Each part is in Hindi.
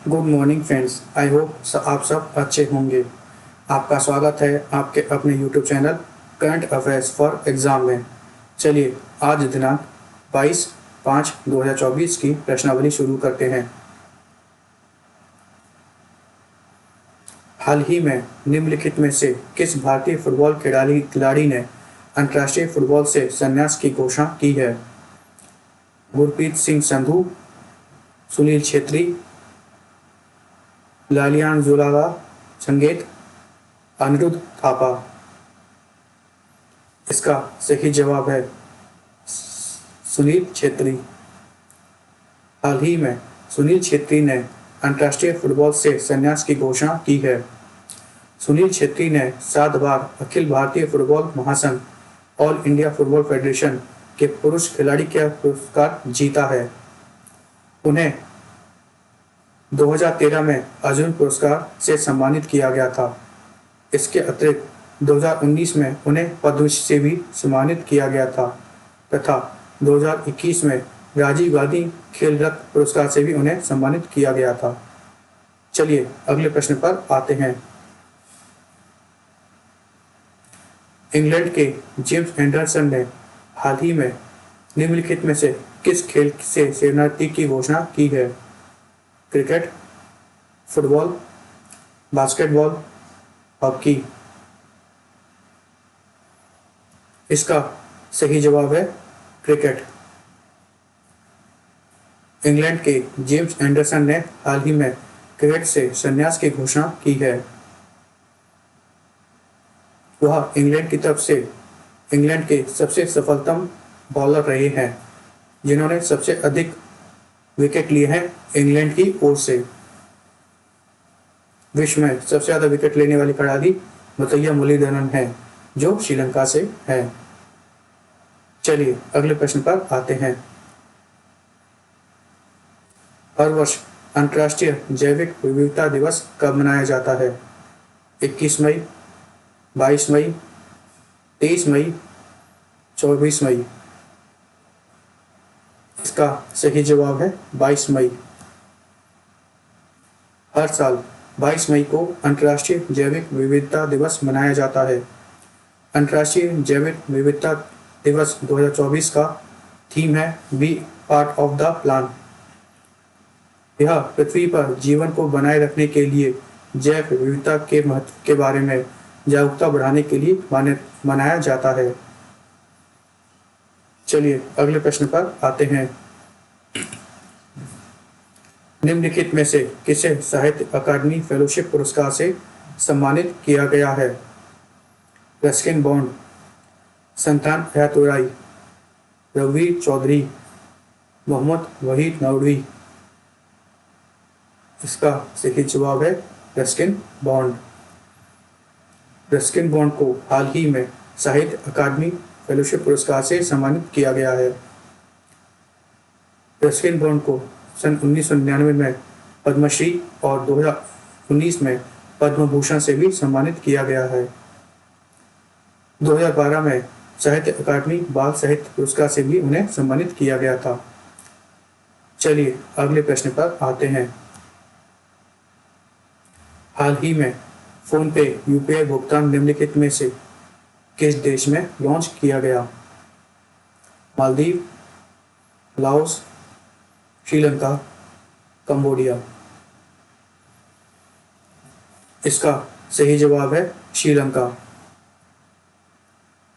Good morning friends. I hope आप सब अच्छे होंगे। आपका स्वागत है आपके अपने YouTube channel current affairs for exam में। चलिए आज दिनांक 22/5/2024 की प्रश्नावली शुरू करते हैं। हाल ही में निम्नलिखित में से किस भारतीय फुटबॉल खिलाड़ी ने अंतर्राष्ट्रीय फुटबॉल से संन्यास की घोषणा की है? गुरप्रीत सिंह संधू, सुनील छेत्री, लालियानजुलागा संगेत, अनिरुद्ध थापा। इसका सही जवाब है सुनील छेत्री। हाल ही में सुनील छेत्री ने अंतर्राष्ट्रीय फुटबॉल से संन्यास की घोषणा की है। सुनील छेत्री ने 7 बार अखिल भारतीय फुटबॉल महासंघ ऑल इंडिया फुटबॉल फेडरेशन के पुरुष खिलाड़ी का पुरस्कार जीता है। उन्हें 2013 में अर्जुन पुरस्कार से सम्मानित किया गया था। इसके अतिरिक्त 2019 में उन्हें पद्मश्री से भी सम्मानित किया गया था तथा 2021 में राजीव गांधी खेल रत्न पुरस्कार से भी उन्हें सम्मानित किया गया था। चलिए अगले प्रश्न पर आते हैं। इंग्लैंड के जेम्स एंडरसन ने हाल ही में निम्नलिखित में से किस खेल से सेवानिवृत्ति की घोषणा की है? Cricket, football, basketball, hockey. इसका सही जवाब है क्रिकेट। इंग्लैंड के जेम्स एंडरसन ने हाल ही में क्रिकेट से संन्यास की घोषणा की है। वह इंग्लैंड की तरफ से इंग्लैंड के सबसे सफलतम बॉलर रहे हैं, जिन्होंने सबसे अधिक विकेट लिए हैं इंग्लैंड की ओर से। विश्व में सबसे ज़्यादा विकेट लेने वाली खिलाड़ी मुथैया मुरलीधरन है, जो श्रीलंका से है। चलिए अगले प्रश्न पर आते हैं। हर वर्ष अंतर्राष्ट्रीय जैविक विविधता दिवस कब मनाया जाता है? 21 मई, 22 मई, 23 मई, 24 मई। इसका सही जवाब है 22 मई। हर साल 22 मई को अंतर्राष्ट्रीय जैविक विविधता दिवस मनाया जाता है। अंतर्राष्ट्रीय जैविक विविधता दिवस 2024 का थीम है be part of the plan. यह पृथ्वी पर जीवन को बनाए रखने के लिए जैव विविधता के महत्व के बारे में जागरूकता बढ़ाने के लिए मनाया जाता है। चलिए अगले प्रश्न पर आते हैं। निम्नलिखित में से किसे साहित्य अकादमी फेलोशिप पुरस्कार से सम्मानित किया गया है? रस्किन बॉन्ड, संतान हयातुर्राई, रघुवीर चौधरी, मोहम्मद वहीद नदवी। इसका सही जवाब है रस्किन बॉन्ड। रस्किन बॉन्ड को हाल ही में साहित्य अकादमी फेलोशिप पुरस्कार से सम्मानित किया गया है। रस्किन बॉन्ड को सन 1999 में पद्मश्री और 2019 में पद्म भूषण से भी सम्मानित किया गया है। 2012 में साहित्य अकादमी बाल साहित्य पुरस्कार से भी उन्हें सम्मानित किया गया था। चलिए अगले प्रश्न पर आते हैं। हाल ही में फोन पे यूपीआई भुगतान निम्नलिखित में से किस देश में लॉन्च किया गया? Maldives, Laos, Sri Lanka, Cambodia. इसका सही जवाब है श्रीलंका।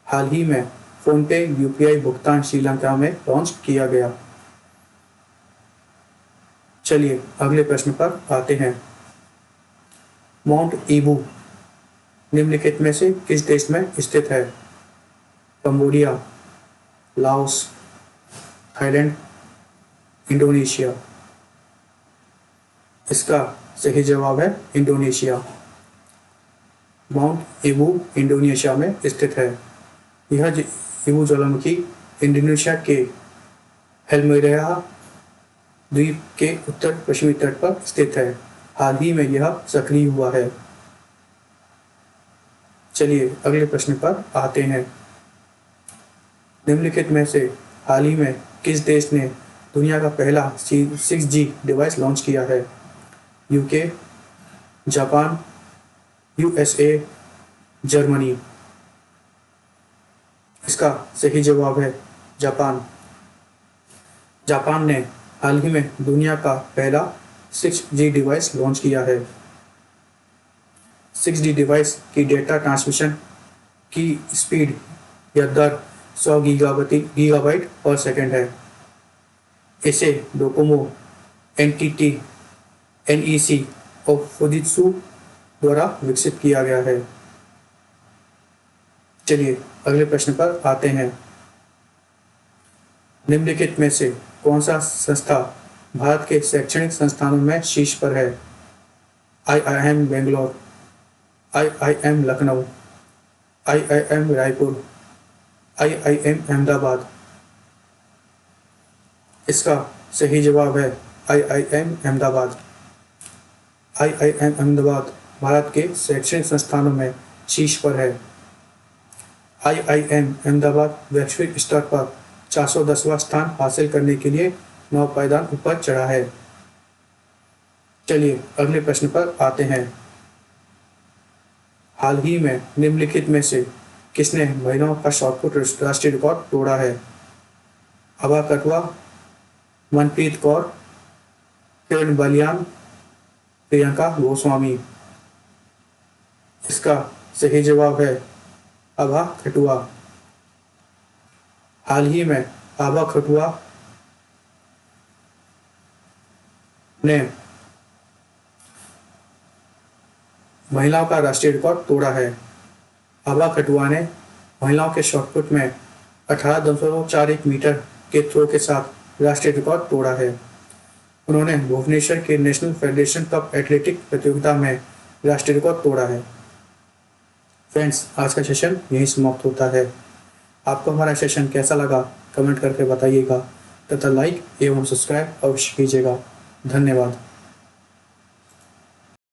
हाल ही में फोन पे यूपीआई भुगतान श्रीलंका में लॉन्च किया गया। चलिए अगले प्रश्न पर आते हैं। माउंट ईबू निम्नलिखित में से किस देश में स्थित है? Cambodia, Laos, Thailand, Indonesia. इसका सही जवाब है इंडोनेशिया। माउंट ईबू इंडोनेशिया में स्थित है। यह ईबू ज्वालामुखी इंडोनेशिया के हेल्मेरिया द्वीप के उत्तर पश्चिमी तट पर स्थित है। हाल ही में यह सक्रिय हुआ है। चलिए अगले प्रश्न पर आते हैं। निम्नलिखित में से हाल ही में किस देश ने दुनिया का पहला 6G डिवाइस लॉन्च किया है? UK, Japan, USA, Germany. इसका सही जवाब है जापान। जापान ने हाल ही में दुनिया का पहला 6G डिवाइस लॉन्च किया है। 6G डिवाइस की डेटा ट्रांसमिशन की स्पीड या दर 100 गीगाबाइट पर सेकंड है। इसे डोकोमो, एनटीटी, एनईसी और फुजित्सु द्वारा विकसित किया गया है। चलिए अगले प्रश्न पर आते हैं। निम्नलिखित में से कौन सा संस्था भारत के शैक्षणिक संस्थानों में शीर्ष पर है? IIM Bangalore, IIM Lucknow, IIM Raipur, IIM Ahmedabad. इसका सही जवाब है IIM अहमदाबाद। IIM अहमदाबाद भारत के शैक्षणिक संस्थानों में शीर्ष पर है। IIM अहमदाबाद वैश्विक स्तर पर 410वां स्थान हासिल करने के लिए 9 पायदान ऊपर चढ़ा है। चलिए अगले प्रश्न पर आते हैं। हाल ही में निम्नलिखित में से किसने महिलाओं का शॉटपुट राष्ट्रीय रिकॉर्ड तोड़ा है? आभा कटवा, मनप्रीत कौर, किरण बलियान, प्रियंका गोस्वामी। इसका सही जवाब है आभा खटुआ। हाल ही में आभा खटुआ ने महिलाओं का राष्ट्रीय रिकॉर्ड तोड़ा है। आभा खटुआ ने महिलाओं के शॉटपुट में 18.41 मीटर के थ्रो के साथ राष्ट्रीय रिकॉर्ड तोड़ा है। उन्होंने भुवनेश्वर के नेशनल फेडरेशन कप एथलेटिक प्रतियोगिता में राष्ट्रीय रिकॉर्ड तोड़ा है। फ्रेंड्स, आज का सेशन यहीं समाप्त होता है। आपको हमारा सेशन कैसा लगा कमेंट करके बताइएगा तथा लाइक एवं सब्सक्राइब अवश्य कीजिएगा। धन्यवाद।